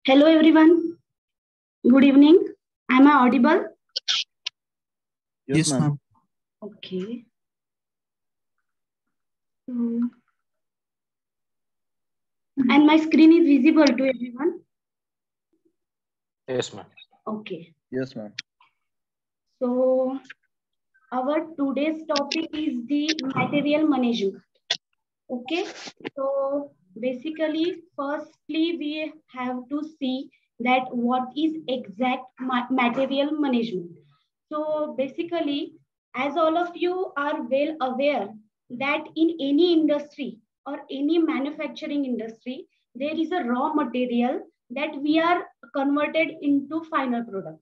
Hello everyone. Good evening. Am I audible? Yes, ma'am. Okay. And my screen is visible to everyone? Yes, ma'am. Okay. Yes, ma'am. So our today's topic is the material management. Okay. So basically, firstly, we have to see that what is exact material management. So basically, as all of you are well aware that in any industry or any manufacturing industry, there is a raw material that we are converted into final product.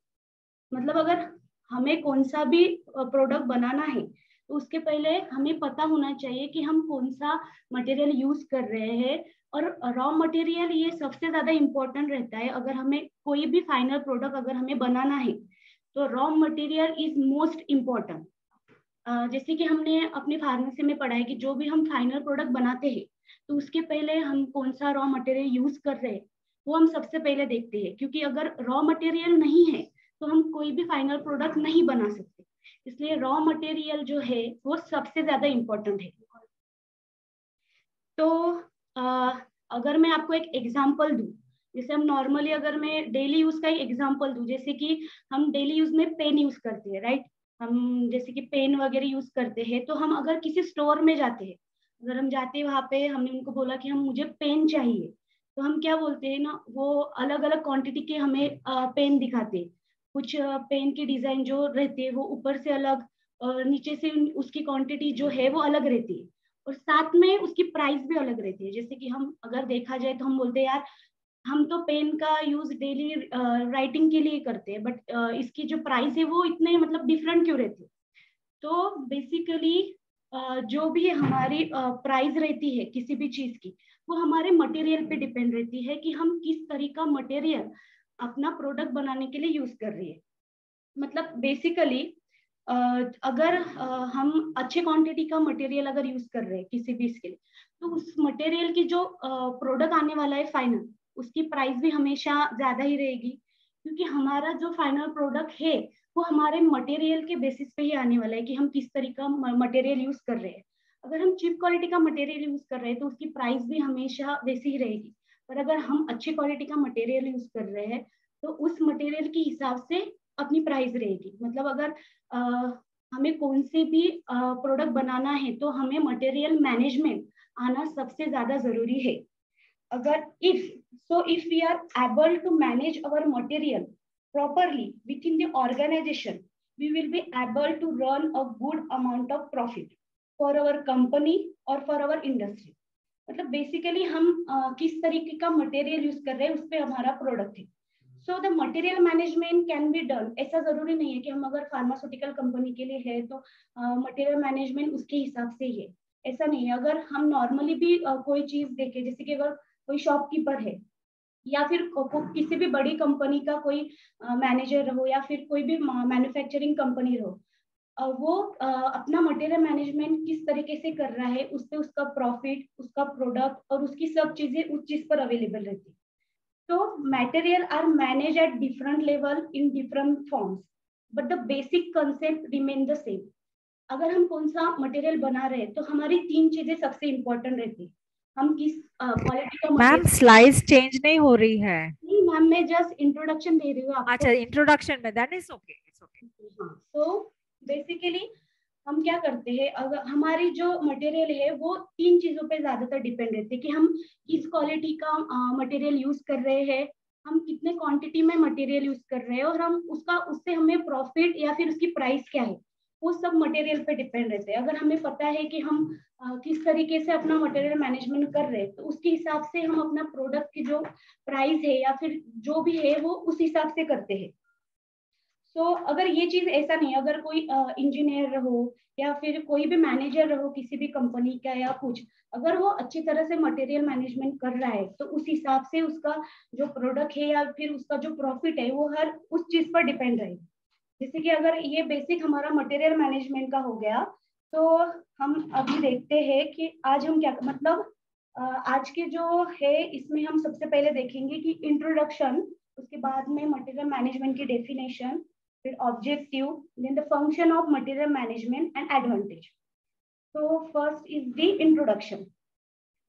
मतलब अगर हमें कौन सा भी product बनाना है तो उसके पहले हमें पता होना चाहिए कि हम कौन सा मटेरियल यूज कर रहे हैं और रॉ मटेरियल ये सबसे ज्यादा इम्पोर्टेंट रहता है अगर हमें कोई भी फाइनल प्रोडक्ट अगर हमें बनाना है तो raw material is most important. जैसे कि हमने अपनी फार्मेसी में पढ़ा है कि जो भी हम फाइनल प्रोडक्ट बनाते हैं तो उसके पहले हम कौन सा रॉ मटेरियल यूज कर रहे हैं वो हम सबसे पहले देखते हैं, क्योंकि अगर रॉ मटेरियल नहीं है तो हम कोई भी फाइनल प्रोडक्ट नहीं बना सकते। इसलिए रॉ मटेरियल जो है वो सबसे ज्यादा इम्पोर्टेंट है। तो अगर मैं आपको एक एग्जांपल दूं, जैसे हम नॉर्मली अगर मैं डेली यूज का ही एग्जांपल दूं, जैसे कि हम डेली यूज में पेन यूज करते हैं, राइट। हम जैसे कि पेन वगैरह यूज करते हैं तो हम अगर किसी स्टोर में जाते हैं, अगर हम जाते हैं वहां पे हमने उनको बोला कि हम मुझे पेन चाहिए तो हम क्या बोलते हैं ना, वो अलग अलग क्वांटिटी के हमें पेन दिखाते हैं। कुछ पेन की डिजाइन जो रहती है वो ऊपर से अलग और नीचे से उसकी क्वांटिटी जो है वो अलग रहती है और साथ में उसकी प्राइस भी अलग रहती है। जैसे कि हम अगर देखा जाए तो हम बोलते हैं यार हम तो पेन का यूज डेली राइटिंग के लिए करते हैं, बट इसकी जो प्राइस है वो इतने मतलब डिफरेंट क्यों रहती है। तो बेसिकली जो भी हमारी प्राइस रहती है किसी भी चीज की वो हमारे मटेरियल पे डिपेंड रहती है कि हम किस तरीका मटेरियल अपना प्रोडक्ट बनाने के लिए यूज कर रही है। मतलब बेसिकली अगर हम अच्छे क्वांटिटी का मटेरियल अगर यूज कर रहे हैं किसी भी इसके लिए तो उस मटेरियल की जो प्रोडक्ट आने वाला है फाइनल उसकी प्राइस भी हमेशा ज्यादा ही रहेगी, क्योंकि हमारा जो फाइनल प्रोडक्ट है वो हमारे मटेरियल के बेसिस पे ही आने वाला है कि हम किस तरीका मटेरियल यूज कर रहे हैं। अगर हम चीप क्वालिटी का मटेरियल यूज कर रहे हैं तो उसकी प्राइस भी हमेशा वैसी ही रहेगी, पर अगर हम अच्छी क्वालिटी का मटेरियल यूज कर रहे हैं तो उस मटेरियल के हिसाब से अपनी प्राइस रहेगी। मतलब अगर हमें कौन से भी प्रोडक्ट बनाना है तो हमें मटेरियल मैनेजमेंट आना सबसे ज्यादा जरूरी है। अगर if we are able to manage our material properly within the organization, we will be able to run a good amount of profit for our company or for our industry। मतलब basically हम किस तरीके का material use कर रहे हैं उस पर हमारा प्रोडक्ट है। So the material management can be done. ऐसा जरूरी नहीं है कि हम अगर फार्मास्यूटिकल कंपनी के लिए है तो मटेरियल मैनेजमेंट उसके हिसाब से ही है, ऐसा नहीं है। अगर हम नॉर्मली भी कोई चीज देखें, जैसे कि अगर कोई शॉपकीपर है या फिर किसी भी बड़ी कंपनी का कोई मैनेजर रहो या फिर कोई भी मैन्युफैक्चरिंग कंपनी रहो, वो अपना मटेरियल मैनेजमेंट किस तरीके से कर रहा है उससे उसका प्रॉफिट उसका प्रोडक्ट और उसकी सब चीजें उस चीज पर अवेलेबल रहती है। So material are managed at different level in different forms, but the basic concept remain the same। अगर हम कौन सा मटेरियल बना रहे हैं तो हमारी तीन चीजें सबसे इम्पोर्टेंट रहती है। हम किस क्वालिटी का मैम स्लाइड्स चेंज नहीं हो रही है। नहीं मैम, मैं जस्ट इंट्रोडक्शन दे रही हूँ आपको। अच्छा इंट्रोडक्शन में, that is okay, it's okay. हाँ, तो बेसिकली हम क्या करते हैं, अगर हमारी जो मटेरियल है वो तीन चीजों पे ज्यादातर डिपेंड रहते हैं कि हम किस क्वालिटी का मटेरियल यूज कर रहे हैं, हम कितने क्वांटिटी में मटेरियल यूज कर रहे हैं और हम उसका उससे हमें प्रॉफिट या फिर उसकी प्राइस क्या है, वो सब मटेरियल पे डिपेंड रहते हैं। अगर हमें पता है कि हम किस तरीके से अपना मटेरियल मैनेजमेंट कर रहे हैं तो उसके हिसाब से हम अपना प्रोडक्ट की जो प्राइस है या फिर जो भी है वो उस हिसाब से करते हैं। तो अगर ये चीज ऐसा नहीं, अगर कोई इंजीनियर रहो या फिर कोई भी मैनेजर रहो किसी भी कंपनी का या कुछ, अगर वो अच्छी तरह से मटेरियल मैनेजमेंट कर रहा है तो उस हिसाब से उसका जो प्रोडक्ट है या फिर उसका जो प्रॉफिट है वो हर उस चीज पर डिपेंड रहेगा। जैसे कि अगर ये बेसिक हमारा मटेरियल मैनेजमेंट का हो गया, तो हम अभी देखते हैं कि आज हम क्या मतलब आज के जो है इसमें हम सबसे पहले देखेंगे कि इंट्रोडक्शन, उसके बाद में मटेरियल मैनेजमेंट की डेफिनेशन, फिर objective, then the function of material management and advantage. तो फर्स्ट इज द इंट्रोडक्शन।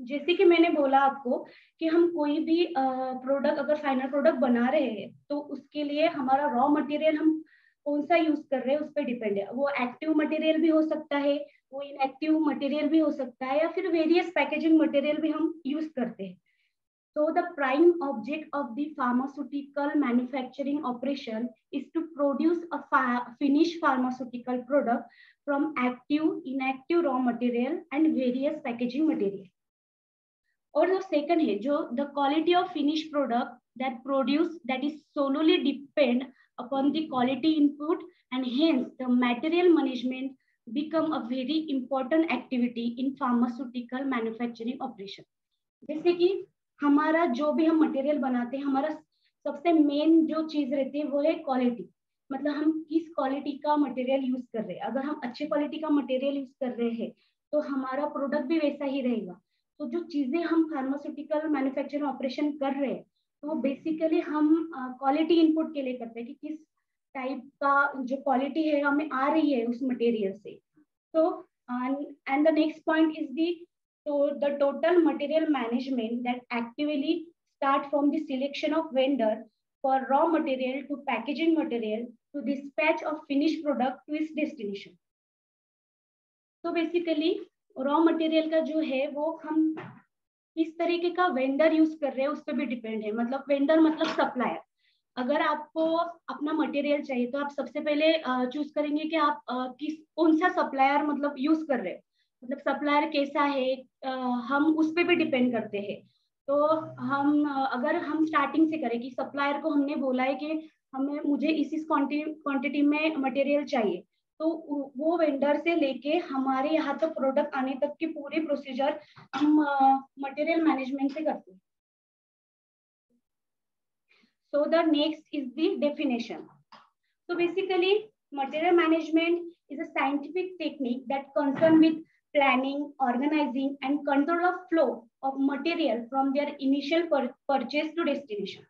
जैसे कि मैंने बोला आपको कि हम कोई भी प्रोडक्ट, अगर फाइनल प्रोडक्ट बना रहे हैं तो उसके लिए हमारा रॉ मटेरियल हम कौन सा यूज कर रहे हैं उस पर डिपेंड है। वो एक्टिव मटेरियल भी हो सकता है, वो इनएक्टिव मटेरियल भी हो सकता है, या फिर वेरियस पैकेजिंग मटेरियल भी हम यूज करते हैं। So the prime object of the pharmaceutical manufacturing operation is to produce a finished pharmaceutical product from active, inactive raw material and various packaging material. और जो second है जो the quality of finished product that is solely depend upon the quality input, and hence the material management become a very important activity in pharmaceutical manufacturing operation. जैसे कि हमारा जो भी हम मटेरियल बनाते हैं, हमारा सबसे मेन जो चीज रहती है वो है क्वालिटी। मतलब हम किस क्वालिटी का मटेरियल यूज कर रहे हैं। अगर हम अच्छे क्वालिटी का मटेरियल यूज कर रहे हैं तो हमारा प्रोडक्ट भी वैसा ही रहेगा। तो जो चीजें हम फार्मास्यूटिकल मैन्युफैक्चरिंग ऑपरेशन कर रहे हैं तो वो बेसिकली हम क्वालिटी इनपुट के लिए करते हैं कि किस टाइप का जो क्वालिटी है हमें आ रही है उस मटेरियल से। तो and the next point is the So the total material management that actively start from the selection of vendor for raw material to packaging material to dispatch of finished product to its destination. So basically raw material का जो है वो हम किस तरीके का vendor use कर रहे हैं उस पर भी डिपेंड है। मतलब वेंडर मतलब सप्लायर। अगर आपको अपना मटेरियल चाहिए तो आप सबसे पहले चूज करेंगे कि आप कौन सा सप्लायर मतलब यूज कर रहे हैं। मतलब सप्लायर कैसा है हम उस पर भी डिपेंड करते हैं। तो हम अगर हम स्टार्टिंग से करें कि सप्लायर को हमने बोला है कि मुझे इस क्वांटिटी में मटेरियल चाहिए, तो वो वेंडर से लेके हमारे यहाँ तक प्रोडक्ट आने तक की पूरी प्रोसीजर हम मटेरियल मैनेजमेंट से करते हैं। So the next is the definition. So basically material management is a scientific technique that concerned with planning, organizing and control of flow of material from their initial purchase to destination.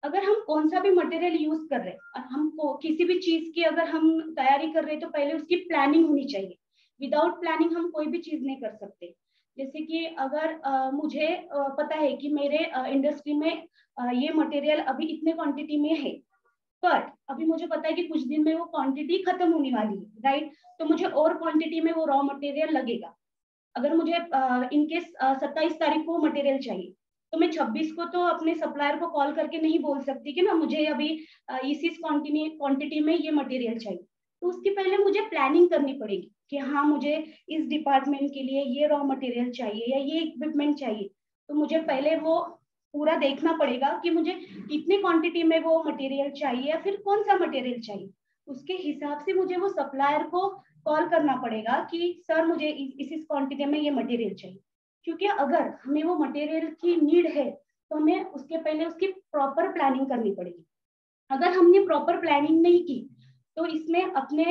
अगर हम कौन सा भी material use कर रहे हैं, हमको किसी भी चीज की अगर हम तैयारी कर रहे हैं तो पहले उसकी प्लानिंग होनी चाहिए। विदाउट प्लानिंग हम कोई भी चीज नहीं कर सकते। जैसे कि अगर मुझे पता है कि मेरे इंडस्ट्री में ये मटेरियल अभी इतने क्वांटिटी में है, पर अभी मुझे पता है कि कुछ दिन में वो क्वांटिटी खत्म होने वाली है, राइट। तो मुझे और क्वांटिटी में वो रॉ मटेरियल लगेगा। अगर मुझे इनकेस 27 तारीख को मटेरियल चाहिए तो मैं 26 को तो अपने सप्लायर को कॉल करके नहीं बोल सकती कि ना मुझे अभी इस क्वांटिटी में ये मटेरियल चाहिए। तो उसकी पहले मुझे प्लानिंग करनी पड़ेगी कि हाँ मुझे इस डिपार्टमेंट के लिए ये रॉ मटेरियल चाहिए या ये इक्विपमेंट चाहिए। तो मुझे पहले वो पूरा देखना पड़ेगा कि मुझे कितनी क्वांटिटी में वो मटेरियल चाहिए या फिर कौन सा मटेरियल चाहिए। उसके हिसाब से मुझे वो सप्लायर को कॉल करना पड़ेगा कि सर मुझे इस क्वांटिटी में ये मटेरियल चाहिए। क्योंकि अगर हमें वो मटेरियल की नीड है तो हमें उसके पहले उसकी प्रॉपर प्लानिंग करनी पड़ेगी। अगर हमने प्रॉपर प्लानिंग नहीं की तो इसमें अपने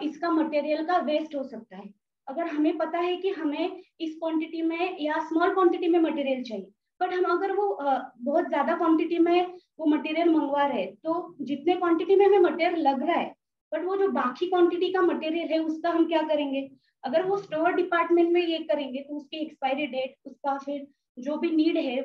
इसका मटेरियल का वेस्ट हो सकता है। अगर हमें पता है कि हमें इस क्वांटिटी में या स्मॉल क्वांटिटी में मटेरियल चाहिए, बट हम अगर वो बहुत ज्यादा क्वांटिटी में वो मटेरियल मंगवा रहे हैं तो जितने क्वांटिटी में हमें मटेरियल लग रहा है, बट वो जो बाकी क्वांटिटी का मटेरियल है उसका हम क्या करेंगे। अगर वो स्टोर डिपार्टमेंट में ये करेंगे तो उसकी एक्सपायरी डेट, उसका फिर जो भी नीड है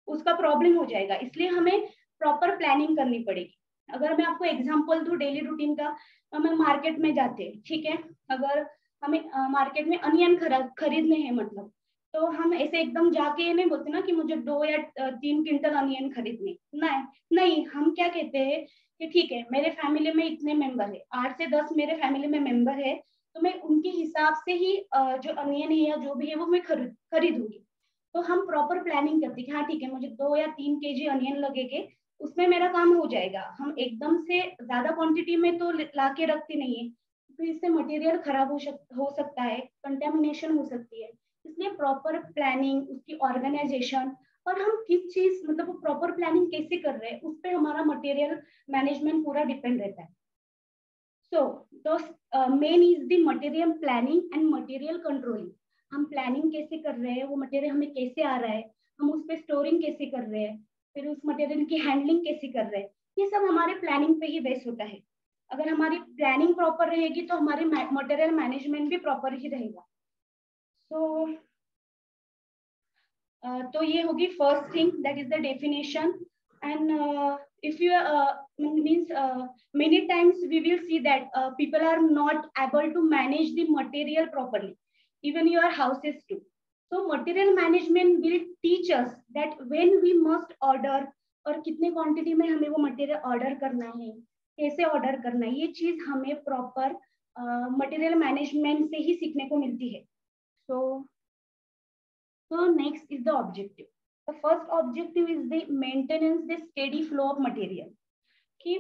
उसका प्रॉब्लम हो जाएगा। इसलिए हमें प्रॉपर प्लानिंग करनी पड़ेगी। अगर मैं आपको एग्जांपल दूं डेली रूटीन का, हमें मार्केट में जाते हैं, ठीक है। अगर हमें मार्केट में अनियन खरीदने हैं, मतलब तो हम ऐसे एकदम जाके ये नहीं बोलते ना कि मुझे 2 या 3 क्विंटल अनियन खरीदने, नहीं। हम क्या कहते हैं कि ठीक है मेरे फैमिली में इतने मेंबर है, 8 से 10 मेरे फैमिली में मेंबर है, तो मैं उनके हिसाब से ही जो अनियन है या जो भी है वो मैं खरीदूंगी। तो हम प्रॉपर प्लानिंग करते हैं कि हाँ ठीक है मुझे 2 या 3 केजी अनियन लगेंगे, उसमें मेरा काम हो जाएगा। हम एकदम से ज्यादा क्वांटिटी में तो लाके रखते नहीं है, तो इससे मटेरियल खराब हो सकता है, कंटेमिनेशन हो सकती है। इसलिए प्रॉपर प्लानिंग, उसकी ऑर्गेनाइजेशन और हम किस चीज मतलब प्रॉपर प्लानिंग कैसे कर रहे हैं उस पर हमारा मटेरियल मैनेजमेंट पूरा डिपेंड रहता है। So those main is the material planning and material controlling. हम प्लानिंग कैसे कर रहे हैं, वो मटेरियल हमें कैसे आ रहा है, हम उस पर स्टोरिंग कैसे कर रहे हैं, फिर उस मटेरियल की हैंडलिंग कैसे कर रहे हैं, ये सब हमारे प्लानिंग पे ही बेस होता है। अगर हमारी प्लानिंग प्रॉपर रहेगी तो हमारी मटेरियल मैनेजमेंट भी प्रॉपर ही रहेगा। तो ये होगी first thing, that is the definition. And if you means many times we will see that people are not able to manage the material properly, even your houses too. So material management will teach us that when we must order, और कितने quantity में हमें वो material order करना है, कैसे order करना है, ये चीज हमें प्रॉपर मटेरियल मैनेजमेंट से ही सीखने को मिलती है। So next is the objective. The first objective is the maintenance the steady flow of material. कि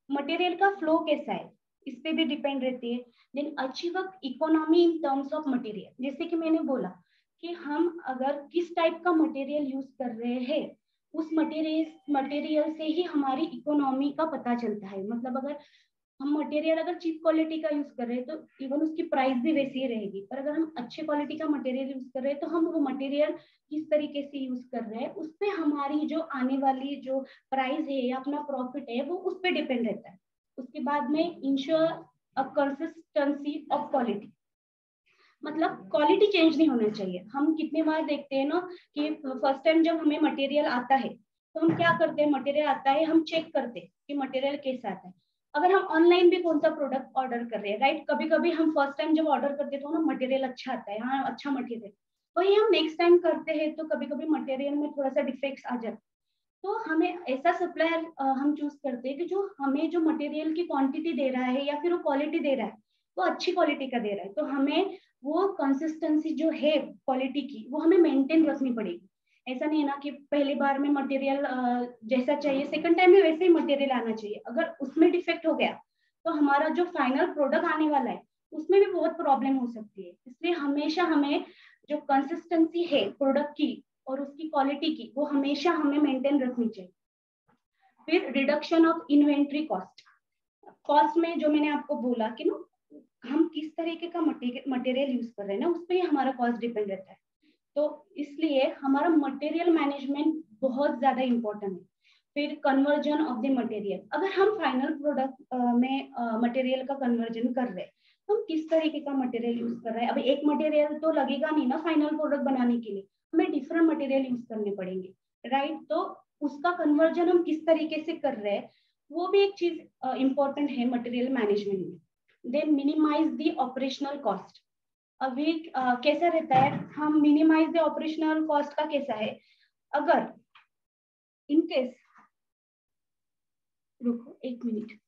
मटेरियल का फ्लो कैसा है इस पे भी डिपेंड रहती है। Then achieve economy in terms of material, जैसे कि मैंने बोला कि हम अगर किस टाइप का मटेरियल यूज कर रहे हैं, उस मटेरियल से ही हमारी इकोनॉमी का पता चलता है। मतलब अगर हम मटेरियल अगर चीप क्वालिटी का यूज कर रहे हैं तो इवन उसकी प्राइस भी वैसी ही रहेगी, पर अगर हम अच्छे क्वालिटी का मटेरियल यूज कर रहे हैं तो हम वो मटेरियल किस तरीके से यूज कर रहे हैं उस पे हमारी जो आने वाली जो प्राइस है या अपना प्रॉफिट है वो उस पे डिपेंड रहता है। उसके बाद में ensure a consistency of quality, मतलब क्वालिटी चेंज नहीं होना चाहिए। हम कितने बार देखते हैं ना कि फर्स्ट टाइम जब हमें मटेरियल आता है तो हम क्या करते हैं, मटेरियल आता है हम चेक करते हैं कि मटेरियल कैसा आता है। अगर हम ऑनलाइन भी कौन सा प्रोडक्ट ऑर्डर कर रहे हैं, राइट, कभी कभी हम फर्स्ट टाइम जब ऑर्डर करते तो ना मटेरियल अच्छा आता है, हाँ अच्छा मटेरियल, वही हम नेक्स्ट टाइम करते हैं तो कभी कभी मटेरियल में थोड़ा सा डिफेक्ट्स आ जाते। तो हमें ऐसा सप्लायर हम चूज करते हैं कि जो हमें जो मटेरियल की क्वांटिटी दे रहा है या फिर वो क्वालिटी दे रहा है वो अच्छी क्वालिटी का दे रहा है, तो हमें वो कंसिस्टेंसी जो है क्वालिटी की वो हमें मेंटेन रखनी पड़ेगी। ऐसा नहीं है ना कि पहली बार में मटेरियल जैसा चाहिए सेकंड टाइम में वैसे ही मटेरियल आना चाहिए। अगर उसमें डिफेक्ट हो गया तो हमारा जो फाइनल प्रोडक्ट आने वाला है उसमें भी बहुत प्रॉब्लम हो सकती है। इसलिए हमेशा हमें जो कंसिस्टेंसी है प्रोडक्ट की और उसकी क्वालिटी की वो हमेशा हमें मेंटेन रखनी चाहिए। फिर reduction of inventory cost, cost में जो मैंने आपको बोला कि ना हम किस तरीके का मटेरियल यूज कर रहे हैं ना उस पर ही हमारा कॉस्ट डिपेंड रहता है। तो इसलिए हमारा मटेरियल मैनेजमेंट बहुत ज्यादा इंपॉर्टेंट है। फिर कन्वर्जन ऑफ द मटेरियल, अगर हम फाइनल प्रोडक्ट में मटेरियल का कन्वर्जन कर रहे हैं तो हम किस तरीके का मटेरियल यूज कर रहे हैं। अभी एक मटेरियल तो लगेगा नहीं ना फाइनल प्रोडक्ट बनाने के लिए, हमें डिफरेंट मटेरियल यूज करने पड़ेंगे, राइट। तो उसका कन्वर्जन हम किस तरीके से कर रहे हैं वो भी एक चीज इंपॉर्टेंट है मटेरियल मैनेजमेंट में। Then minimise the operational cost, अभी कैसा रहता है, हम मिनिमाइज द ऑपरेशनल कॉस्ट का कैसा है, अगर इन केस, रुको एक मिनट,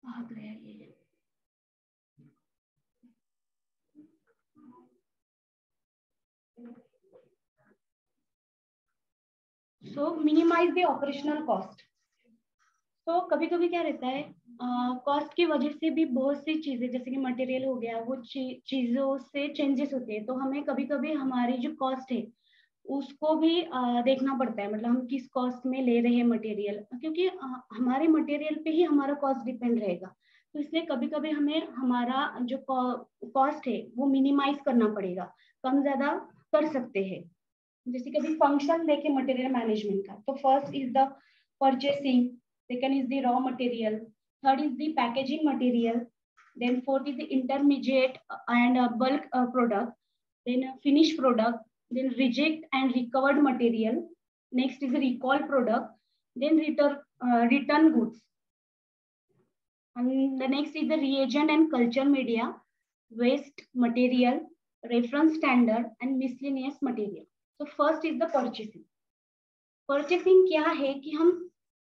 भाग रहा है ये। सो मिनिमाइज द ऑपरेशनल कॉस्ट। तो कभी कभी क्या रहता है, कॉस्ट की वजह से भी बहुत सी चीजें जैसे कि मटेरियल हो गया वो चीजों से चेंजेस होते हैं, तो हमें कभी कभी हमारी जो कॉस्ट है उसको भी देखना पड़ता है। मतलब हम किस कॉस्ट में ले रहे हैं मटेरियल, क्योंकि हमारे मटेरियल पे ही हमारा कॉस्ट डिपेंड रहेगा। तो इसलिए कभी कभी हमें हमारा जो कॉस्ट है वो मिनिमाइज करना पड़ेगा, कम ज्यादा कर सकते हैं। जैसे कभी फंक्शन देखे मटेरियल मैनेजमेंट का, तो first is the purchasing, second is the raw material, third is the packaging material, then fourth is the intermediate and bulk product, then finished product, then reject and recovered material, next is the recall product, then return goods, and the next is the reagent and culture media, waste material, reference standard and miscellaneous material. So first is the purchasing. Purchasing क्या है कि हम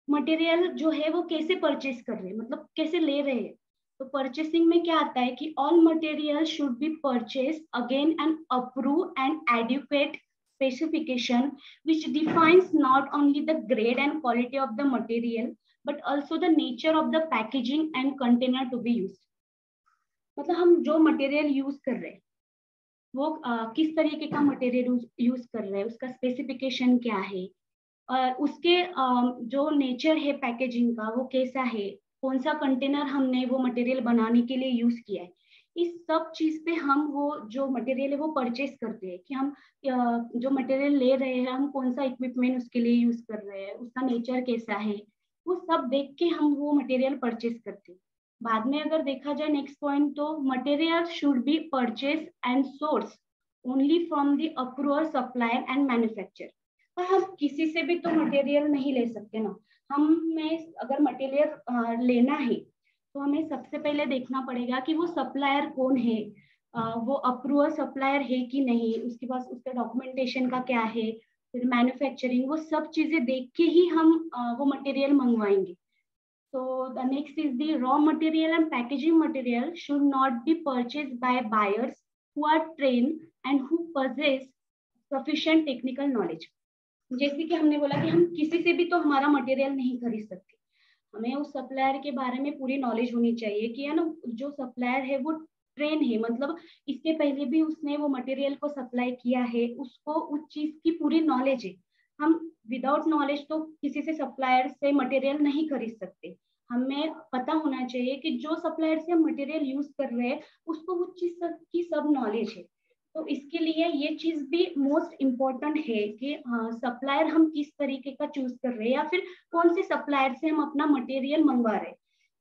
material जो है वो कैसे purchase कर रहे हैं, मतलब कैसे ले रहे हैं। तो परचेसिंग में क्या आता है कि all material should be purchase again and approve and adequate specification which defines not only the grade and quality of the material but also the nature of the packaging and container to be used. मतलब हम जो material use कर रहे हैं वो किस तरीके का मटेरियल यूज कर रहे हैं, उसका स्पेसिफिकेशन क्या है, और उसके जो नेचर है पैकेजिंग का वो कैसा है, कौन सा कंटेनर हमने वो मटेरियल बनाने के लिए यूज किया है, इस सब चीज पे हम वो जो मटेरियल है वो परचेज करते हैं कि हम जो मटेरियल ले रहे हैं हम कौन सा इक्विपमेंट उसके लिए यूज कर रहे हैं, उसका नेचर कैसा है, वो सब देख के हम वो मटेरियल परचेज करते हैं। बाद में अगर देखा जाए नेक्स्ट पॉइंट, तो material should B purchase and source only from the approver supplier and manufacture. पर हम किसी से भी तो मटेरियल नहीं ले सकते ना। हमें अगर मटेरियल लेना है तो हमें सबसे पहले देखना पड़ेगा कि वो सप्लायर कौन है, वो अप्रूवल सप्लायर है कि नहीं, उसके पास उसका डॉक्यूमेंटेशन का क्या है, फिर मैन्युफैक्चरिंग, वो सब चीजें देख के ही हम वो material मंगवाएंगे। So the next is the raw material and packaging material should not be purchased by buyers who are trained and who possess sufficient technical knowledge। जैसे कि हमने बोला कि हम किसी से भी तो हमारा मटेरियल नहीं खरीद सकते, हमें उस सप्लायर के बारे में पूरी नॉलेज होनी चाहिए कि है ना जो सप्लायर है वो ट्रेन है, मतलब इसके पहले भी उसने वो मटेरियल को सप्लाई किया है, उसको उस चीज की पूरी नॉलेज है। हम विदाउट नॉलेज तो किसी से सप्लायर से मटेरियल नहीं खरीद सकते। हमें पता होना चाहिए कि जो सप्लायर से हम मटेरियल यूज कर रहे हैं उसको उस चीज की सब नॉलेज है। तो इसके लिए ये चीज भी मोस्ट इम्पोर्टेंट है कि सप्लायर हम किस तरीके का चूज कर रहे हैं या फिर कौन से सप्लायर से हम अपना मटेरियल मंगवा रहे हैं।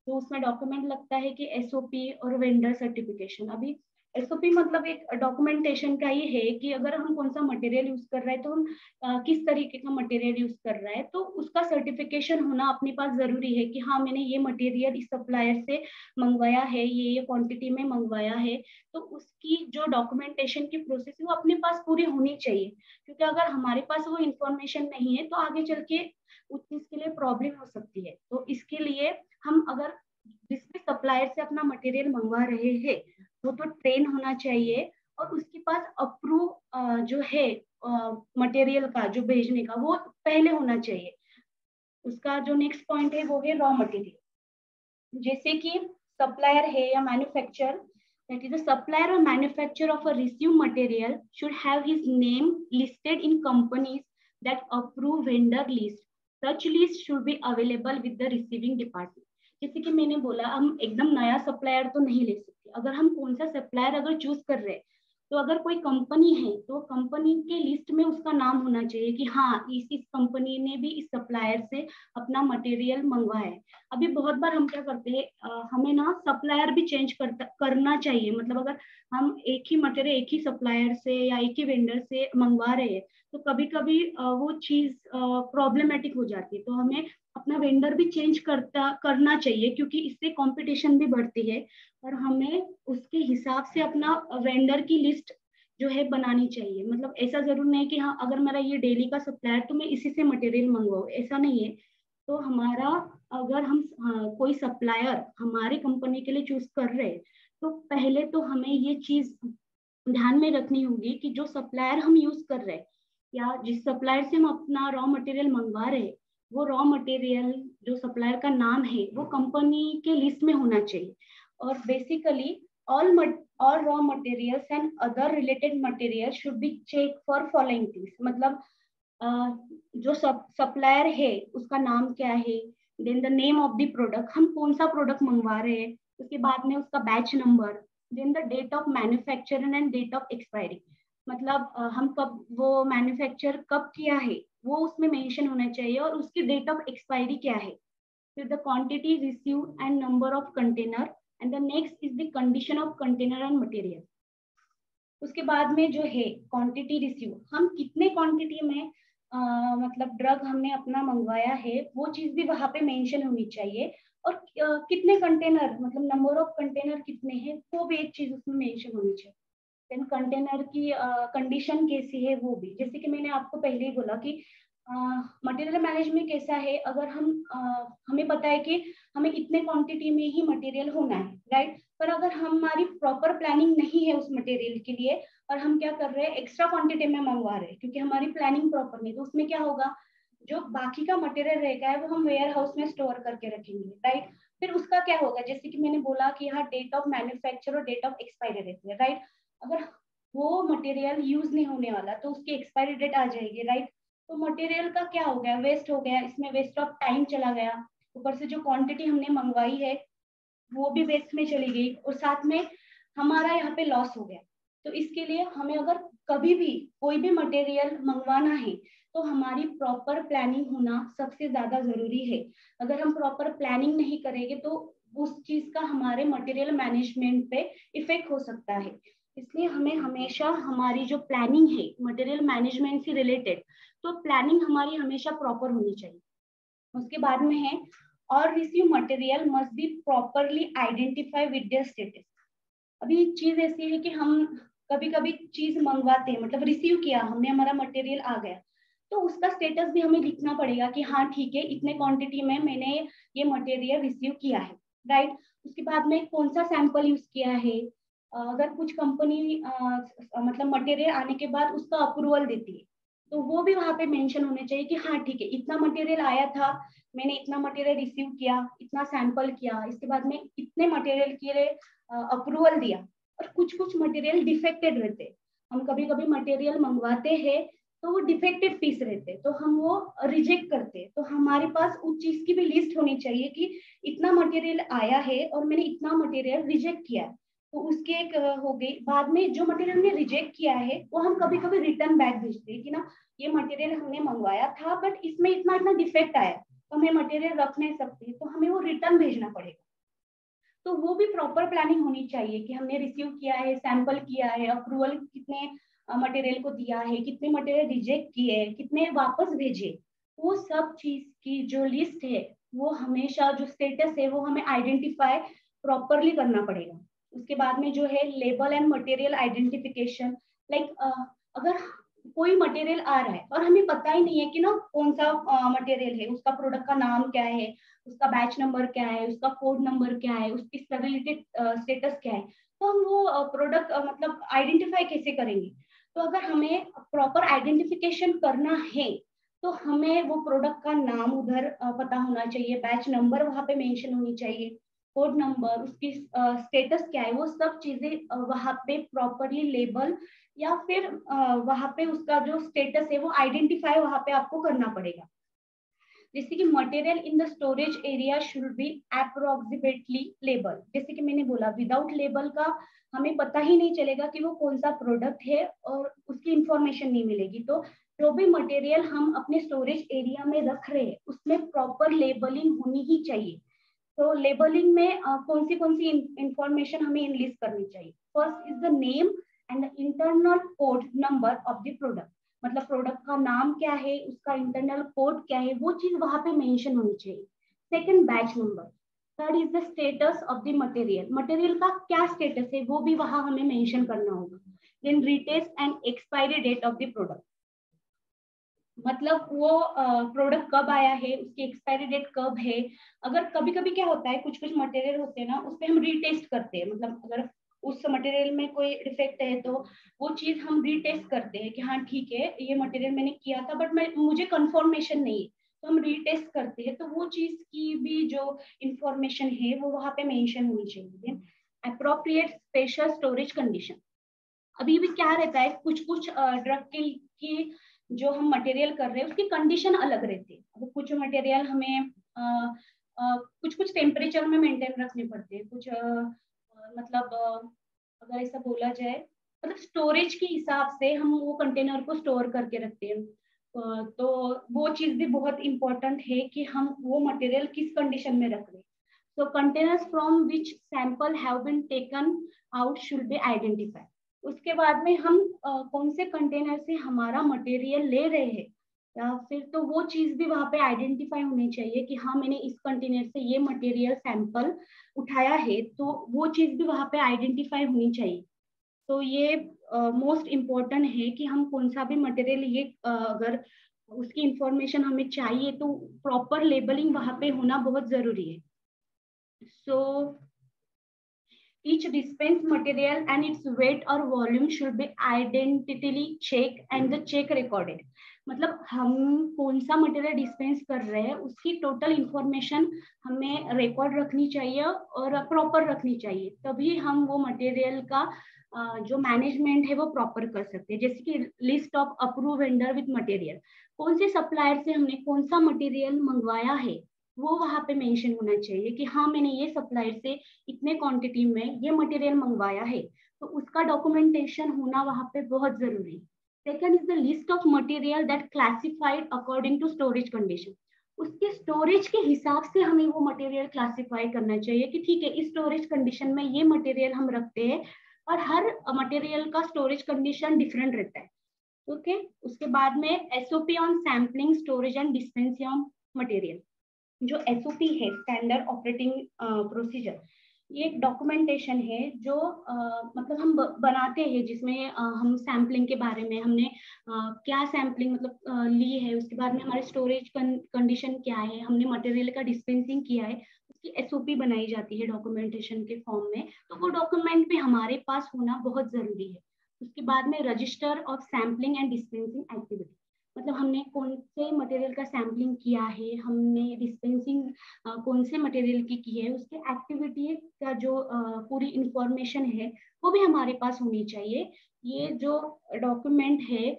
तो उसमें डॉक्यूमेंट लगता है कि एसओपी और वेंडर सर्टिफिकेशन। अभी एसओपी मतलब एक डॉक्यूमेंटेशन का ही है कि अगर हम कौन सा मटेरियल यूज कर रहे हैं तो हम किस तरीके का मटेरियल यूज कर रहा है, तो उसका सर्टिफिकेशन होना अपने पास जरूरी है कि हाँ मैंने ये मटेरियल इस सप्लायर से मंगवाया है, ये क्वांटिटी में मंगवाया है। तो उसकी जो डॉक्यूमेंटेशन की प्रोसेस है वो अपने पास पूरी होनी चाहिए, क्योंकि अगर हमारे पास वो इंफॉर्मेशन नहीं है तो आगे चल के उस चीज के लिए प्रॉब्लम हो सकती है। तो इसके लिए हम अगर जिस भी सप्लायर से अपना मटेरियल मंगवा रहे हैं वो तो ट्रेन होना चाहिए और उसके पास अप्रूव जो है मटेरियल का जो भेजने का वो पहले होना चाहिए। उसका जो नेक्स्ट पॉइंट है वो है रॉ मटेरियल। जैसे कि सप्लायर है या manufacture, that is the supplier or manufacturer of a received material should have his name listed in companies that approve vendor list. Such list should be available with the receiving department। जैसे कि मैंने बोला हम एकदम नया supplier तो नहीं ले सकते। अगर हम कौन सा सप्लायर अगर चूज कर रहे हैं तो अगर कोई कंपनी है तो कंपनी के लिस्ट में उसका नाम होना चाहिए कि हाँ इस कंपनी ने भी इस सप्लायर से अपना मटेरियल मंगवाया है। अभी बहुत बार हम क्या करते हैं, हमें ना सप्लायर भी चेंज करना चाहिए। मतलब अगर हम एक ही मटेरियल एक ही सप्लायर से या एक ही वेंडर से मंगवा रहे हैं तो कभी कभी वो चीज प्रॉब्लमेटिक हो जाती है, तो हमें अपना वेंडर भी चेंज करना चाहिए क्योंकि इससे कंपटीशन भी बढ़ती है और हमें उसके हिसाब से अपना वेंडर की लिस्ट जो है बनानी चाहिए। मतलब ऐसा जरूर नहीं कि हाँ अगर मेरा ये डेली का सप्लायर तो मैं इसी से मटेरियल मंगवाऊँ, ऐसा नहीं है। तो हमारा अगर हम कोई सप्लायर हमारी कंपनी के लिए चूज कर रहे हैं तो पहले तो हमें ये चीज ध्यान में रखनी होगी कि जो सप्लायर हम यूज कर रहे हैं या जिस सप्लायर से हम अपना रॉ मटेरियल मंगवा रहे हैं वो रॉ मटेरियल जो सप्लायर का नाम है वो कंपनी के लिस्ट में होना चाहिए। और basically all raw materials and other related materials should be checked for following things। मतलब जो सप्लायर है उसका नाम क्या है, then the name of the product, हम कौन सा प्रोडक्ट मंगवा रहे हैं, उसके बाद में उसका batch number, then the date of manufacture and date of expiry. मतलब हम कब वो मैन्युफैक्चर कब किया है वो उसमें मेंशन होना चाहिए और उसकी डेट ऑफ एक्सपायरी क्या है। फिर the quantity receive and number of container and the next is the condition of container and material. उसके बाद में जो है क्वांटिटी रिसीव, हम कितने क्वांटिटी में मतलब ड्रग हमने अपना मंगवाया है वो चीज भी वहां पे मेंशन होनी चाहिए और कितने कंटेनर मतलब नंबर ऑफ कंटेनर कितने हैं वो भी एक चीज उसमें मेंशन होनी चाहिए। देन कंटेनर की कंडीशन कैसी है वो भी, जैसे कि मैंने आपको पहले ही बोला कि मटेरियल मैनेजमेंट कैसा है, अगर हम हमें पता है कि हमें इतने क्वांटिटी में ही मटेरियल होना है राइट, पर अगर हमारी प्रॉपर प्लानिंग नहीं है उस मटेरियल के लिए और हम क्या कर रहे हैं एक्स्ट्रा क्वांटिटी में मंगवा रहे हैं क्योंकि हमारी प्लानिंग प्रॉपर नहीं, तो उसमें क्या होगा जो बाकी का मटेरियल रहेगा है वो हम वेयर हाउस में स्टोर करके रखेंगे, राइट। फिर उसका क्या होगा, जैसे कि मैंने बोला कि यहाँ डेट ऑफ मैन्युफैक्चर और डेट ऑफ एक्सपायरी रहती है, राइट। अगर वो मटेरियल यूज नहीं होने वाला तो उसकी एक्सपायरी डेट आ जाएगी, राइट। तो मटेरियल का क्या हो गया, वेस्ट हो गया, इसमें वेस्ट ऑफ टाइम चला गया, ऊपर से जो क्वांटिटी हमने मंगवाई है वो भी वेस्ट में चली गई, और साथ में हमारा यहाँ पे लॉस हो गया। तो इसके लिए हमें अगर कभी भी कोई भी मटेरियल मंगवाना है तो हमारी प्रॉपर प्लानिंग होना सबसे ज्यादा जरूरी है। अगर हम प्रॉपर प्लानिंग नहीं करेंगे तो उस चीज का हमारे मटेरियल मैनेजमेंट पे इफेक्ट हो सकता है। इसलिए हमें हमेशा हमारी जो प्लानिंग है मटेरियल मैनेजमेंट से रिलेटेड, तो प्लानिंग हमारी हमेशा प्रॉपर होनी चाहिए। उसके बाद में है, और receive material must be properly identify with their status. अभी चीज ऐसी है कि हम कभी कभी चीज मंगवाते हैं, मतलब रिसीव किया हमने, हमारा मटेरियल आ गया, तो उसका स्टेटस भी हमें लिखना पड़ेगा कि हाँ ठीक है, इतने क्वांटिटी में मैंने ये मटेरियल रिसीव किया है, राइट। उसके बाद में कौन सा सैंपल यूज किया है। अगर कुछ कंपनी मतलब मटेरियल आने के बाद उसका अप्रूवल देती है तो वो भी वहां पे मेंशन होने चाहिए कि हाँ ठीक है, इतना मटेरियल आया था, मैंने इतना मटेरियल रिसीव किया, इतना सैंपल किया, इसके बाद में इतने मटेरियल के लिए अप्रूवल दिया। और कुछ कुछ मटेरियल डिफेक्टेड रहते, हम कभी कभी मटेरियल मंगवाते हैं तो वो डिफेक्टेड पीस रहते तो हम वो रिजेक्ट करते, तो हमारे पास उस चीज की भी लिस्ट होनी चाहिए कि इतना मटेरियल आया है और मैंने इतना मटेरियल रिजेक्ट किया। तो उसके एक हो गई। बाद में जो मटेरियल हमने रिजेक्ट किया है वो हम कभी कभी रिटर्न बैक भेजते हैं कि ना ये मटेरियल हमने मंगवाया था बट इसमें इतना इतना डिफेक्ट आया तो हमें मटेरियल रख नहीं सकते, तो हमें वो रिटर्न भेजना पड़ेगा। तो वो भी प्रॉपर प्लानिंग होनी चाहिए कि हमने रिसीव किया है, सैंपल किया है, अप्रूवल कितने मटेरियल को दिया है, कितने मटेरियल रिजेक्ट किए, कितने वापस भेजे। वो सब चीज की जो लिस्ट है वो हमेशा जो स्टेटस है वो हमें आइडेंटिफाई प्रॉपरली करना पड़ेगा। उसके बाद में जो है label and material identification. Like अगर कोई मटेरियल आ रहा है और हमें पता ही नहीं है कि ना कौन सा मटेरियल है, उसका प्रोडक्ट का नाम क्या है, उसका बैच नंबर क्या है, उसका कोड नंबर क्या है, उसकी स्टेबिलिटी स्टेटस क्या है, तो हम वो प्रोडक्ट मतलब आइडेंटिफाई कैसे करेंगे। तो अगर हमें प्रॉपर आइडेंटिफिकेशन करना है तो हमें वो प्रोडक्ट का नाम उधर पता होना चाहिए, बैच नंबर वहां पे मेंशन होनी चाहिए, कोड नंबर, उसकी स्टेटस क्या है, वो सब चीजें वहां पे प्रॉपरली लेबल या फिर वहां पे उसका जो स्टेटस है वो आइडेंटिफाई वहां पे आपको करना पड़ेगा। जैसे कि material in the storage area should be approximately label. जैसे कि मैंने बोला विदाउट लेबल का हमें पता ही नहीं चलेगा कि वो कौन सा प्रोडक्ट है और उसकी इंफॉर्मेशन नहीं मिलेगी। तो जो भी मटेरियल हम अपने स्टोरेज एरिया में रख रहे हैं उसमें प्रॉपर लेबलिंग होनी ही चाहिए। तो लेबलिंग में कौन सी इंफॉर्मेशन हमें इनलिस्ट करनी चाहिए। First is the name and the internal code number of the product. मतलब प्रोडक्ट का नाम क्या है, उसका इंटरनल कोड क्या है, वो चीज वहां पे मेंशन होनी चाहिए। Second batch number. Third is the status of the material. Material का क्या स्टेटस है वो भी वहां हमें मेंशन करना होगा। Then retest and expiry date of the product. मतलब वो प्रोडक्ट कब आया है, उसकी एक्सपायरी डेट कब है। अगर कभी कभी क्या होता है कुछ कुछ मटेरियल होते हैं ना उस पर हम रीटेस्ट करते हैं, मतलब अगर उस मटेरियल में कोई डिफेक्ट है तो वो चीज हम रीटेस्ट करते हैं कि हाँ ठीक है ये मटेरियल मैंने किया था बट मैं मुझे कंफर्मेशन नहीं है, तो हम रीटेस्ट करते हैं। तो वो चीज की भी जो इंफॉर्मेशन है वो वहां पे मेंशन होनी चाहिए। Appropriate special storage condition. अभी भी क्या रहता है कुछ कुछ ड्रग की जो हम मटेरियल कर रहे हैं उसकी कंडीशन अलग रहती है। अब कुछ मटेरियल हमें कुछ कुछ टेम्परेचर में मेंटेन रखने पड़ते हैं, कुछ मतलब अगर ऐसा बोला जाए मतलब स्टोरेज के हिसाब से हम वो कंटेनर को स्टोर करके रखते हैं। तो वो चीज भी बहुत इंपॉर्टेंट है कि हम वो मटेरियल किस कंडीशन में रख रहे हैं। So containers from which sample have been taken out should be identified. उसके बाद में हम कौन से कंटेनर से हमारा मटेरियल ले रहे हैं या फिर तो वो चीज भी वहां पे आइडेंटिफाई होनी चाहिए कि हाँ मैंने इस कंटेनर से ये मटेरियल सैंपल उठाया है, तो वो चीज भी वहां पे आइडेंटिफाई होनी चाहिए। तो ये मोस्ट इम्पोर्टेंट है कि हम कौन सा भी मटेरियल ये अगर उसकी इंफॉर्मेशन हमें चाहिए तो प्रॉपर लेबलिंग वहां पे होना बहुत जरूरी है। So each dispense material and its weight or volume should be identically checked and the check recorded. मतलब हम कौन सा मटेरियल डिस्पेंस कर रहे हैं उसकी टोटल इंफॉर्मेशन हमें रिकॉर्ड रखनी चाहिए और प्रॉपर रखनी चाहिए, तभी हम वो मटेरियल का जो मैनेजमेंट है वो प्रॉपर कर सकते हैं। जैसे कि list of approve vendor with material, कौन से सप्लायर से हमने कौन सा मटेरियल मंगवाया है वो वहां पे मेंशन होना चाहिए कि हाँ मैंने ये सप्लायर से इतने क्वांटिटी में ये मटेरियल मंगवाया है, तो उसका डॉक्यूमेंटेशन होना वहां पे बहुत जरूरी है। Second is the list of material that classified according to storage condition, उसके स्टोरेज के हिसाब से हमें वो मटेरियल क्लासिफाई करना चाहिए कि ठीक है इस स्टोरेज कंडीशन में ये मटेरियल हम रखते हैं, और हर मटेरियल का स्टोरेज कंडीशन डिफरेंट रहता है। ओके उसके बाद में SOP on sampling storage and dispensing on material, जो एसओपी है स्टैंडर्ड ऑपरेटिंग प्रोसीजर, ये एक डॉक्यूमेंटेशन है जो मतलब हम बनाते हैं जिसमें हम सैम्पलिंग के बारे में हमने क्या सैम्पलिंग मतलब ली है, उसके बाद में हमारे स्टोरेज कंडीशन क्या है, हमने मटेरियल का डिस्पेंसिंग किया है, उसकी एसओपी बनाई जाती है डॉक्यूमेंटेशन के फॉर्म में, तो वो डॉक्यूमेंट भी हमारे पास होना बहुत जरूरी है। उसके बाद में register of sampling and dispensing activity, मतलब हमने कौन से मटेरियल का सैम्पलिंग किया है, हमने डिस्पेंसिंग कौन से मटेरियल की है, उसके एक्टिविटी का जो पूरी इंफॉर्मेशन है वो भी हमारे पास होनी चाहिए। ये जो डॉक्यूमेंट है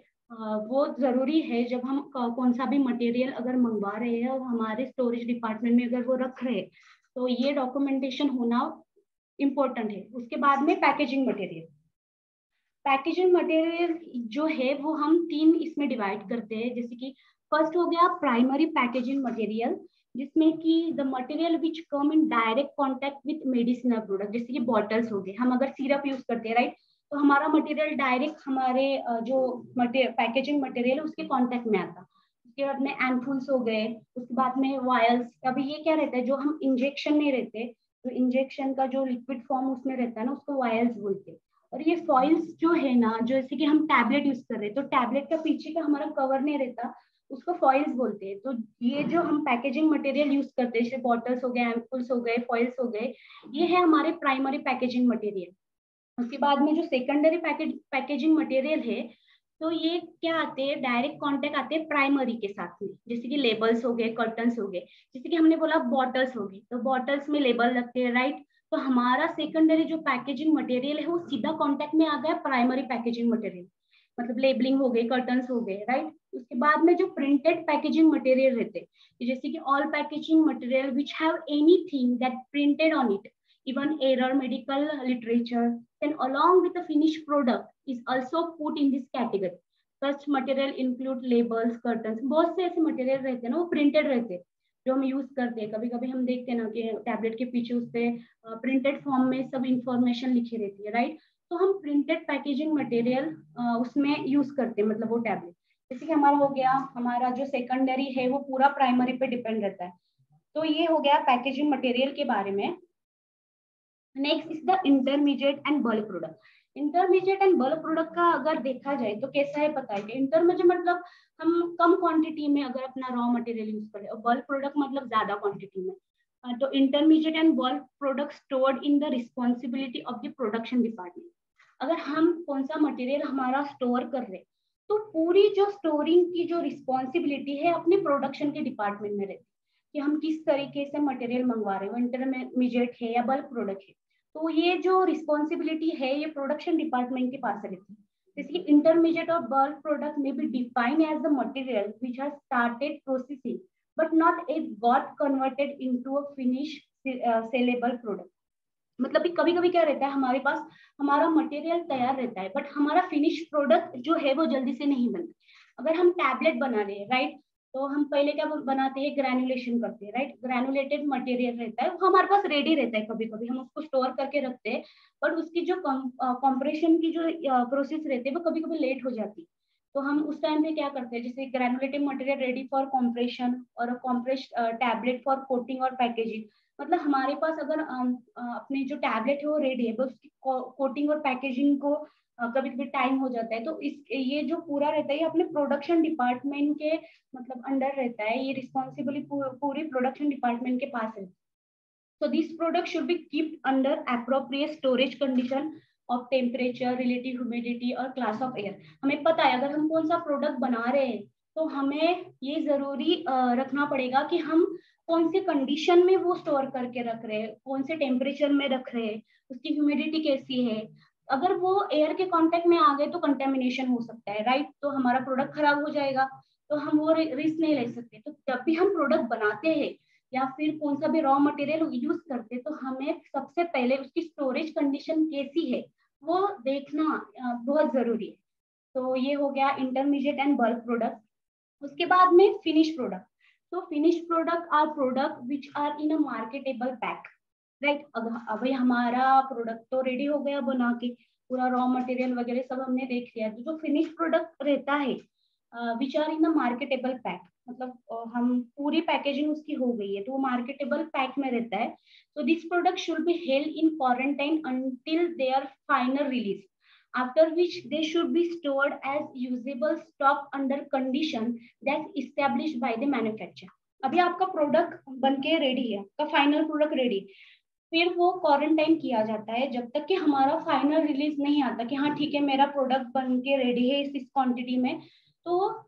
वो जरूरी है जब हम कौन सा भी मटेरियल अगर मंगवा रहे हैं और हमारे स्टोरेज डिपार्टमेंट में अगर वो रख रहे हैं, तो ये डॉक्यूमेंटेशन होना इम्पोर्टेंट है। उसके बाद में पैकेजिंग मटेरियल, पैकेजिंग मटेरियल जो है वो हम तीन इसमें डिवाइड करते हैं। जैसे कि फर्स्ट हो गया प्राइमरी पैकेजिंग मटेरियल, जिसमें कि the material which come in direct contact with medicinal product, जैसे कि बॉटल्स हो गए, हम अगर सिरप यूज करते हैं राइट, तो हमारा मटेरियल डायरेक्ट हमारे जो पैकेजिंग मटेरियल है उसके कॉन्टेक्ट में आता। उसके बाद में एम्पूल्स हो गए, उसके बाद में वायल्स, अभी ये क्या रहता है जो हम इंजेक्शन में रहते, तो इंजेक्शन का जो लिक्विड फॉर्म उसमें रहता है ना उसको वायल्स बोलते हैं। और ये फॉइल्स जो है ना, जैसे कि हम टैबलेट यूज कर रहे हैं तो टैबलेट का पीछे का हमारा कवर नहीं रहता, उसको फॉइल्स बोलते हैं। तो ये जो हम पैकेजिंग मटेरियल यूज करते हैं जैसे बॉटल्स हो गए, एम्पुल्स हो गए, फॉइल्स हो गए, ये है हमारे प्राइमरी पैकेजिंग मटेरियल। उसके बाद में जो सेकेंडरी पैकेजिंग मटेरियल है, तो ये क्या आते हैं, डायरेक्ट कांटेक्ट आते हैं प्राइमरी के साथ में, जैसे कि लेबल्स हो गए, कर्टन्स हो गए, जैसे कि हमने बोला बॉटल्स हो गई, तो बॉटल्स में लेबल लगते हैं राइट, तो हमारा सेकेंडरी जो पैकेजिंग मटेरियल है वो सीधा कांटेक्ट में आ गया प्राइमरी पैकेजिंग मटेरियल, मतलब लेबलिंग हो गई, कर्टन्स हो गए राइट। उसके बाद में जो प्रिंटेड पैकेजिंग मटेरियल रहते हैं, जैसे कि all packaging material which have anything that printed on it, even error medical literature, then along with the finished product is also put in this category. Such material include labels, curtains, बहुत से ऐसे material रहते हैं ना वो printed रहते हैं जो हम यूज करते हैं। कभी कभी हम देखते हैं ना कि टैबलेट के पीछे उस पे प्रिंटेड फॉर्म में सब इंफॉर्मेशन लिखी रहती है राइट, तो हम प्रिंटेड पैकेजिंग मटेरियल उसमें यूज करते हैं, मतलब वो टैबलेट। जैसे कि हमारा हो गया, हमारा जो सेकेंडरी है वो पूरा प्राइमरी पे डिपेंड रहता है। तो ये हो गया पैकेजिंग मटेरियल के बारे में। Next is the intermediate and bulk product. Intermediate and bulk product का अगर देखा जाए तो कैसा है पता है कि इंटरमीडिएट मतलब हम कम क्वांटिटी में अगर अपना रॉ मटेरियल यूज करें, और बल्क प्रोडक्ट मतलब ज्यादा क्वांटिटी में। तो intermediate and bulk product stored in the responsibility of the production department. अगर हम कौन सा मटेरियल हमारा स्टोर कर रहे हैं, तो पूरी जो स्टोरिंग की जो रिस्पॉन्सिबिलिटी है अपने प्रोडक्शन के डिपार्टमेंट में रहती है कि हम किस तरीके से मटेरियल मंगवा रहे हो, इंटरमीडिएट है या बल्क प्रोडक्ट है, तो ये जो रिस्पॉन्सिबिलिटी है ये प्रोडक्शन डिपार्टमेंट के पास रहती है। जैसे कि इंटरमीडिएट और बल्क प्रोडक्ट में be defined as the material which has started processing but not it got converted into a finish saleable product. मतलब कभी कभी क्या रहता है, हमारे पास हमारा मटेरियल तैयार रहता है बट हमारा फिनिश प्रोडक्ट जो है वो जल्दी से नहीं बनता। अगर हम टैबलेट बना रहे हैं राइट, तो हम पहले क्या बनाते हैं, ग्रैनुलेशन करते हैं राइट, ग्रैनुलेटेड मटेरियल रहता है वो हमारे पास रेडी रहता है, कभी कभी हम उसको स्टोर करके रखते हैं, बट उसकी जो कॉम्प्रेशन की जो प्रोसेस रहती है वो कभी कभी लेट हो जाती है। तो हम उस टाइम पे क्या करते हैं, जैसे granulated material ready for compression और कॉम्प्रेस टैबलेट फॉर कोटिंग और पैकेजिंग। मतलब हमारे पास अगर अपने जो टैबलेट है वो रेडी है, बस उसकी कोटिंग और पैकेजिंग को कभी कभी टाइम हो जाता है, तो इस ये जो पूरा रहता है ये अपने प्रोडक्शन डिपार्टमेंट के मतलब अंडर रहता है, ये रिस्पॉन्सिबिलिटी पूरी प्रोडक्शन डिपार्टमेंट के पास है। So this product should be kept under appropriate storage condition of temperature, relative humidity और class of air. हमें पता है अगर हम कौन सा प्रोडक्ट बना रहे हैं तो हमें ये जरूरी रखना पड़ेगा कि हम कौन से कंडीशन में वो स्टोर करके रख रहे हैं, कौन से टेम्परेचर में रख रहे हैं, उसकी ह्यूमिडिटी कैसी है. अगर वो एयर के कांटेक्ट में आ गए तो कंटेमिनेशन हो सकता है, राइट. तो हमारा प्रोडक्ट खराब हो जाएगा, तो हम वो रिस्क नहीं ले सकते. तो जब भी हम प्रोडक्ट बनाते हैं या फिर कौन सा भी रॉ मटेरियल यूज करते तो हमें सबसे पहले उसकी स्टोरेज कंडीशन कैसी है वो देखना बहुत जरूरी है. तो ये हो गया इंटरमीडिएट एंड बल्क प्रोडक्ट. उसके बाद में फिनिश प्रोडक्ट. तो finish product are product which are in a marketable pack, right. अभी हमारा प्रोडक्ट तो रेडी हो गया बना के, पूरा रॉ मटेरियल वगैरह सब हमने देख लिया. तो जो फिनिश प्रोडक्ट रहता है which are in a marketable pack, मतलब हम पूरी पैकेजिंग उसकी हो गई है तो वो मार्केटेबल पैक में रहता है. तो this product should be held in quarantine until there final release, after which they should be stored as usable stock under condition that's established by the manufacturer. अभी आपका प्रोडक्ट बनके रेडी है, आपका final product ready, फिर वो quarantine किया जाता है जब तक कि हमारा फाइनल रिलीज नहीं आता कि हाँ ठीक है मेरा प्रोडक्ट बनके रेडी है इस क्वांटिटी में. तो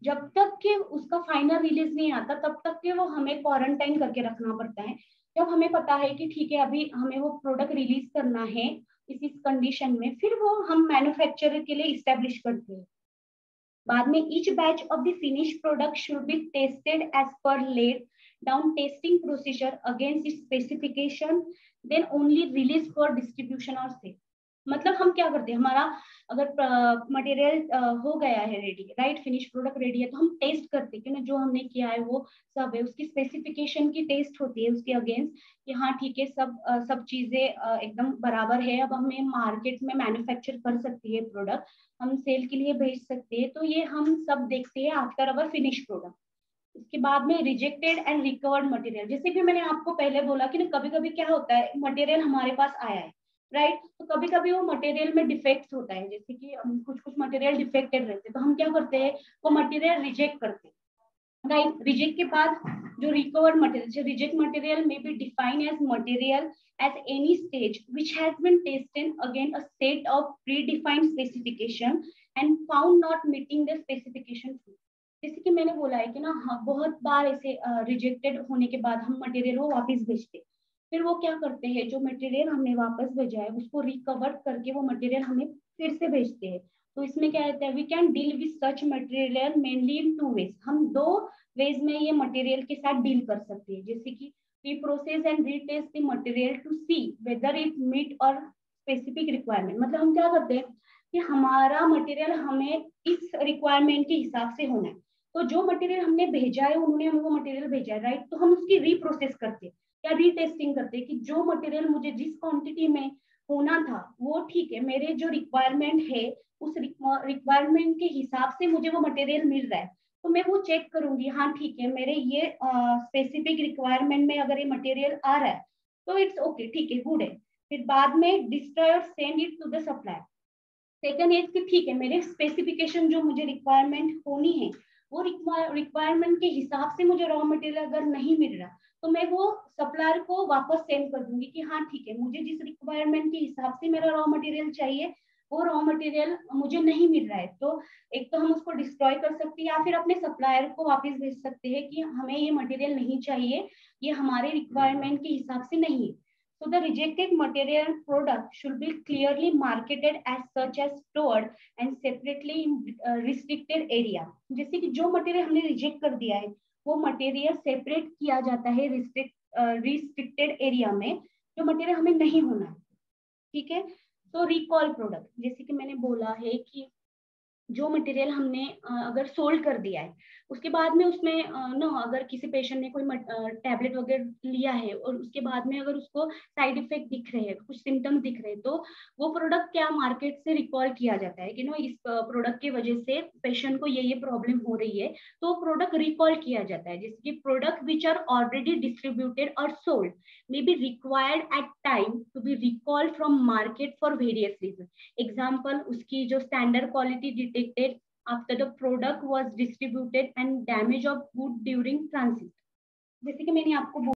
जब तक कि उसका फाइनल रिलीज नहीं आता तब तक के वो हमें क्वारंटाइन करके रखना पड़ता है. जब हमें पता है कि ठीक है अभी हमें वो प्रोडक्ट रिलीज करना है इस कंडीशन में, फिर वो हम मैन्युफैक्चरर के लिए इस्टेब्लिश करते हैं. बाद में each batch of the finish product should be tested as per laid down testing procedure against its specification, then only release for distribution और सेल. मतलब हम क्या करते हैं, हमारा अगर मटेरियल हो गया है ready, right, finish product ready है, तो हम टेस्ट करते हैं कि ना जो हमने किया है वो सब है, उसकी स्पेसिफिकेशन की टेस्ट होती है उसके अगेंस्ट कि हाँ ठीक है सब चीजें एकदम बराबर है, अब हमें मार्केट में मैन्युफैक्चर कर सकती है प्रोडक्ट, हम सेल के लिए भेज सकते हैं. तो ये हम सब देखते हैं आफ्टर अवर फिनिश प्रोडक्ट. उसके बाद में रिजेक्टेड एंड रिकवर्ड मटेरियल, जैसे भी मैंने आपको पहले बोला कि ना कभी कभी क्या होता है मटेरियल हमारे पास आया है, राइट, तो कभी कभी वो मटेरियल में डिफेक्ट होता है, जैसे कि कुछ कुछ मटेरियल डिफेक्टेड रहते हैं तो हम क्या करते हैं वो मटेरियल रिजेक्ट करते हैं, राइट. रिजेक्ट के बाद जो रिकवर्ड मटेरियल, रिजेक्ट मटेरियल में be defined as material at any stage which has been tested against a set of predefined specification and found not meeting the specification. जैसे कि मैंने बोला है कि ना हाँ बहुत बार ऐसे रिजेक्टेड होने के बाद हम मटेरियल को वापस भेजते, फिर वो क्या करते हैं जो मटेरियल हमने वापस भेजा है उसको रिकवर करके वो मटेरियल हमें फिर से भेजते हैं. तो इसमें क्या रहता है, we can deal with such material mainly in two ways, हम दो वेज में ये मटेरियल के साथ डील कर सकते हैं. जैसे कि we process and retest the material to see whether it meet or specific requirement. मतलब हम क्या करते हैं कि हमारा मटेरियल हमें इस रिक्वायरमेंट के हिसाब से होना है, तो जो मटेरियल हमने भेजा है उन्होंने हमें वो मटेरियल भेजा है, राइट, तो हम उसकी रीप्रोसेस करते हैं या रीटेस्टिंग करते हैं कि जो मटेरियल मुझे जिस क्वांटिटी में होना था वो ठीक है, मेरे जो रिक्वायरमेंट है उस रिक्वायरमेंट के हिसाब से मुझे वो मटेरियल मिल रहा है, तो मैं वो चेक करूंगी हाँ ठीक है मेरे ये स्पेसिफिक रिक्वायरमेंट में अगर ये मटेरियल आ रहा है तो इट्स ओके, ठीक है, गुड है. फिर बाद में डिस्ट्रॉय और send it to the supplier. Second है कि ठीक है मेरे स्पेसिफिकेशन जो मुझे रिक्वायरमेंट होनी है वो रिक्वायरमेंट के हिसाब से मुझे रॉ मटेरियल अगर नहीं मिल रहा तो मैं वो सप्लायर को वापस सेंड कर दूंगी कि हाँ ठीक है मुझे जिस रिक्वायरमेंट के हिसाब से मेरा रॉ मटेरियल चाहिए वो रॉ मटेरियल मुझे नहीं मिल रहा है. तो एक तो हम उसको डिस्ट्रॉय कर सकते हैं या फिर अपने सप्लायर को वापस भेज सकते हैं कि हमें ये मटेरियल नहीं चाहिए, ये हमारे रिक्वायरमेंट के हिसाब से नहीं है. So the rejected material product should be clearly marketed as such as stored and separately in restricted area. जैसे कि जो मटेरियल हमने रिजेक्ट कर दिया है वो मटेरियल सेपरेट किया जाता है रिस्ट्रिक्टेड एरिया में, जो मटेरियल हमें नहीं होना है, ठीक है. तो रिकॉल प्रोडक्ट, जैसे कि मैंने बोला है कि जो मटेरियल हमने अगर सोल्ड कर दिया है उसके बाद में उसमें ना अगर किसी पेशेंट ने कोई टैबलेट वगैरह लिया है और उसके बाद में अगर उसको साइड इफेक्ट दिख रहे हैं, कुछ सिम्टम्स दिख रहे हैं, तो वो प्रोडक्ट क्या मार्केट से रिकॉल किया जाता है कि ना इस प्रोडक्ट की वजह से पेशेंट को ये प्रॉब्लम हो रही है, तो प्रोडक्ट रिकॉल किया जाता है. जैसे कि product which are already distributed और sold may be required at time to be recalled from market for various reasons. Example, उसकी जो standard quality detected after the product was distributed and damage of good during transit. जैसे कि मैंने आपको